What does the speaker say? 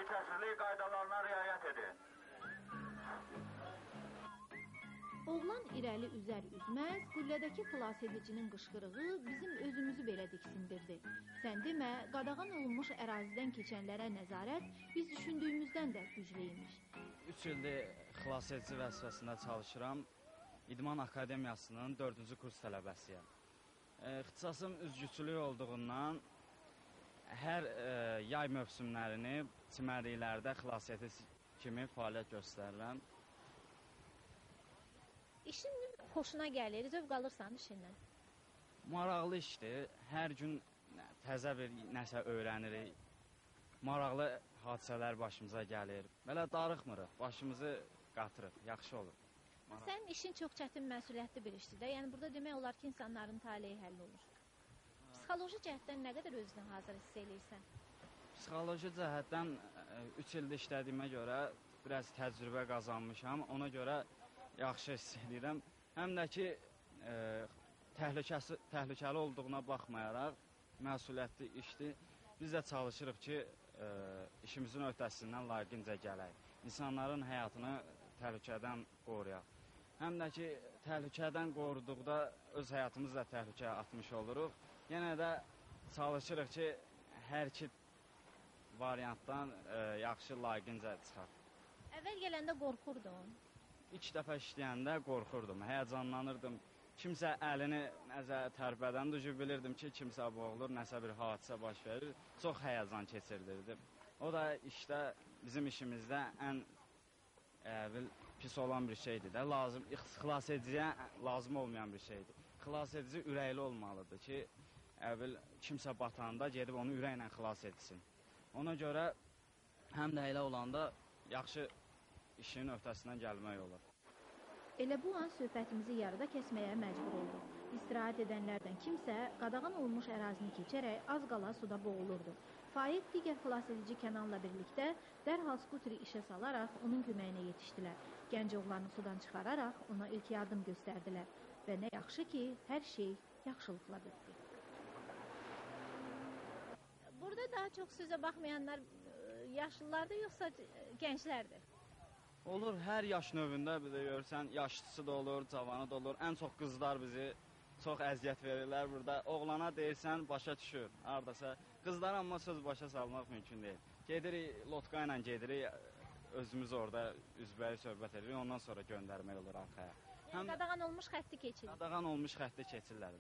təhlükəsizlik qaydalarına riayət edin. Oğlan irəli üzər-üzməz, qullədəki xilas edicinin qışqırığı bizim özümüzü belə diksindirdi. Sən demə, qadağan olunmuş ərazidən keçənlərə nəzarət biz düşündüyümüzdən də güclü imiş. 3 ildir xilas edici vəzifəsində çalışıram. İdman Akademiyasının 4-cü kurs tələbəsiyəm. İxtisasım üzgüçülük olduğundan hər yay mövsümlərini çimərliklərdə xilas edici kimi fəaliyyət göstərirəm. İşin xoşuna gəlir, zövq alırsan işindən? Maraqlı işdir. Hər gün təzə bir nəsə öyrənirik. Maraqlı hadisələr başımıza gəlir. Belə darıxmırıq, başımızı qatırıq, yaxşı olur. Sənin işin çox çətin, məsuliyyətli bir işdir də. Yəni burada demək olar ki, insanların taleyi həll olur. Psixoloji cəhətdən nə qədər özünü hazır hiss eləyirsən? Psixoloji cəhətdən 3 ildə işlədiyimə görə biraz təcrübə qazanmışam. Ona görə yaxşı hiss edirəm. Həm də ki, təhlükəli olduğuna baxmayaraq məsuliyyətli işdir. Biz də çalışırıq ki, işimizin öhdəsindən layiqincə gələk. İnsanların həyatını təhlükədən qoruyaq. Həm də ki, təhlükədən qoruduqda öz həyatımızı da təhlükəyə atmış oluruq. Yenə də çalışırıq ki, hər iki variantdan yaxşı layiqincə çıxaq. Əvvəl gələndə qorxurdun? İlk dəfə işləyəndə qorxurdum, həyəcanlanırdım. Kimsə əlini nəzə tərpədəndə bilirdim ki, kimsə boğulur, nəsə bir hadisə baş verir. Çox həyəcan keçirdirdim. O da işdə, bizim işimizdə ən pis olan bir şeydir də. Xilas ediciyə lazım olmayan bir şeydir. Xilas edici ürəkli olmalıdır ki, kimsə batanda gedib onu ürəklə xilas etsin. Ona görə həm də elə olanda yaxşı işin öhdəsindən gəlmək olur. Elə bu an söhbətimizi yarıda kəsməyə məcbur olduq. İstirahət edənlərdən kimsə qadağan olunmuş ərazini keçərək az qala suda boğulurdu. Faiq digər xilas edici Kənanla birlikdə dərhal skuteri işə salaraq onun köməyinə yetişdilər. Gənc oğlanı sudan çıxararaq ona ilk yardım göstərdilər. Və nə yaxşı ki, hər şey yaxşılıqla bitdi. Burada daha çox sözə baxmayanlar yaşlılardır, yoxsa gənclərdir? Olur, hər yaş növündə bir də görürsən, yaşlısı da olur, cavanı da olur. Ən çox qızlar bizi çox əziyyət verirlər burada. Oğlana deyirsən, başa düşür, haradasa. Qızlar amma söz başa salmaq mümkün deyil. Gedirik, lotka ilə gedirik, özümüz orada üzbəyi söhbət edirik, ondan sonra göndərmək olur arxaya. Yəni qadağan olmuş xətti keçirir. Qadağan olmuş xətti keçirlər.